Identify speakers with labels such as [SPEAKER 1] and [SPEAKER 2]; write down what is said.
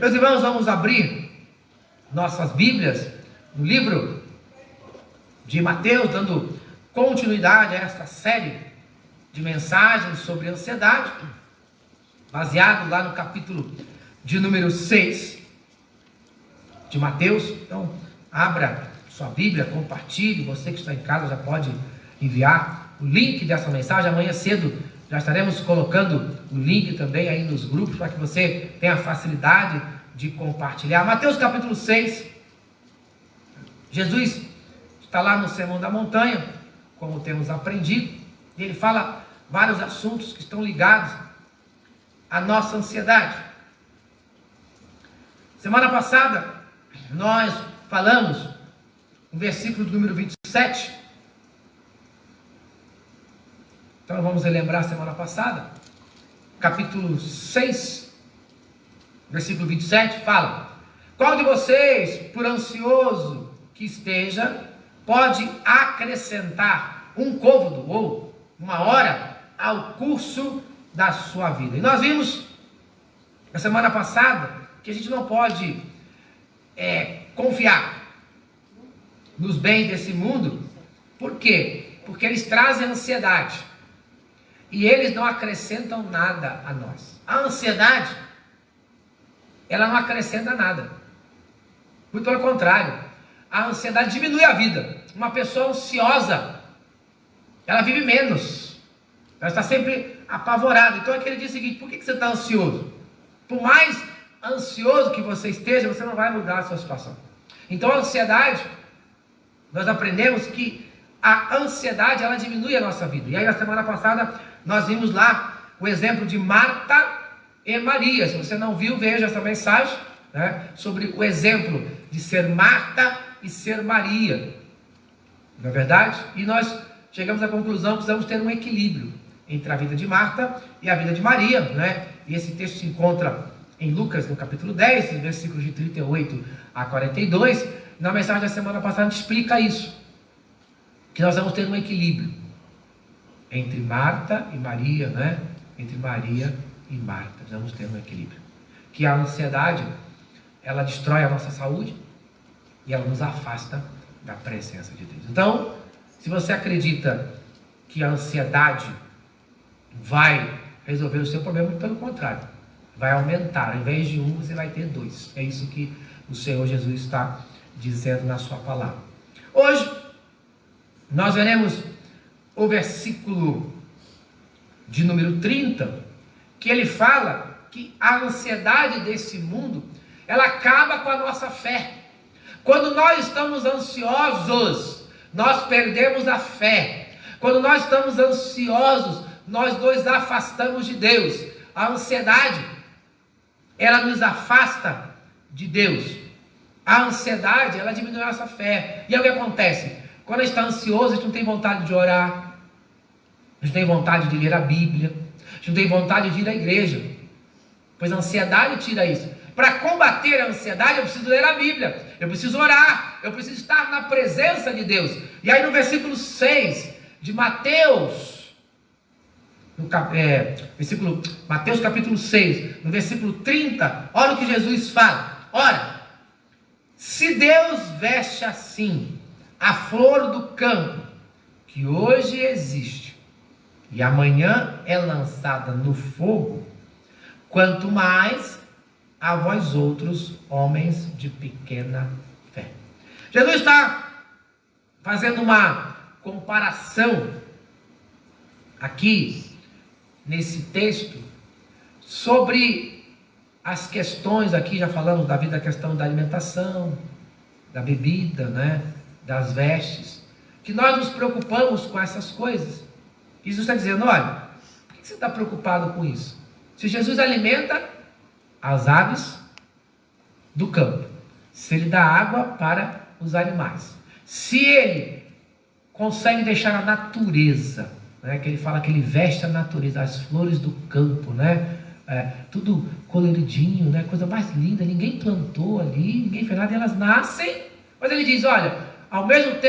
[SPEAKER 1] Meus irmãos, vamos abrir nossas Bíblias no livro de Mateus, dando continuidade a esta série de mensagens sobre ansiedade, baseado lá no capítulo de número 6 de Mateus. Então, abra sua Bíblia, compartilhe. Você que está em casa já pode enviar o link dessa mensagem. Amanhã cedo já estaremos colocando o link também aí nos grupos, para que você tenha facilidade de compartilhar. Mateus capítulo 6, Jesus está lá no Sermão da Montanha, como temos aprendido, e ele fala vários assuntos que estão ligados à nossa ansiedade. Semana passada, nós falamos no versículo número 27. Então vamos relembrar a semana passada. Capítulo 6, versículo 27, fala: qual de vocês, por ansioso que esteja, pode acrescentar um côvado ou uma hora ao curso da sua vida? E nós vimos na semana passada que a gente não pode confiar nos bens desse mundo. Por quê? Porque eles trazem ansiedade e eles não acrescentam nada a nós. A ansiedade, ela não acrescenta nada, muito pelo contrário, a ansiedade diminui a vida. Uma pessoa ansiosa, ela vive menos, ela está sempre apavorada. Então aquele dia seguinte: por que você está ansioso? Por mais ansioso que você esteja, você não vai mudar a sua situação. Então a ansiedade, nós aprendemos que a ansiedade, ela diminui a nossa vida. E aí na semana passada nós vimos lá o exemplo de Marta e Maria. Se você não viu, veja essa mensagem, né, sobre o exemplo de ser Marta e ser Maria, não é verdade? E nós chegamos à conclusão que precisamos ter um equilíbrio entre a vida de Marta e a vida de Maria, né? E esse texto se encontra em Lucas, no capítulo 10, versículos de 38 a 42. Na mensagem da semana passada a gente explica isso, que nós vamos ter um equilíbrio entre Marta e Maria, né? Entre Maria e Marta, nós vamos ter um equilíbrio. Que a ansiedade, ela destrói a nossa saúde e ela nos afasta da presença de Deus. Então, se você acredita que a ansiedade vai resolver o seu problema, pelo contrário, vai aumentar. Ao invés de um, você vai ter dois. É isso que o Senhor Jesus está dizendo na sua palavra. Hoje nós veremos o versículo de número 30, que ele fala que a ansiedade desse mundo, ela acaba com a nossa fé. Quando nós estamos ansiosos, nós perdemos a fé. Quando nós estamos ansiosos, nós nos afastamos de Deus. A ansiedade, ela nos afasta de Deus. A ansiedade, ela diminui a nossa fé. E aí o que acontece? Quando a gente está ansioso, a gente não tem vontade de orar, a gente não tem vontade de ler a Bíblia, a gente não tem vontade de ir à igreja, pois a ansiedade tira isso. Para combater a ansiedade, eu preciso ler a Bíblia, eu preciso orar, eu preciso estar na presença de Deus. E aí no versículo 6 de Mateus, Mateus capítulo 6, no versículo 30, olha o que Jesus fala. Ora, se Deus veste assim a flor do campo, que hoje existe e amanhã é lançada no fogo, quanto mais a vós outros, homens de pequena fé. Jesus está fazendo uma comparação aqui nesse texto sobre as questões. Aqui já falamos da vida, a questão da alimentação, da bebida, né, das vestes, que nós nos preocupamos com essas coisas. Jesus está dizendo: olha, por que você está preocupado com isso? Se Jesus alimenta as aves do campo, se ele dá água para os animais, se ele consegue deixar a natureza, né, que ele fala que ele veste a natureza, as flores do campo, né, tudo coloridinho, né, coisa mais linda, ninguém plantou ali, ninguém fez nada, e elas nascem, mas ele diz: olha, ao mesmo tempo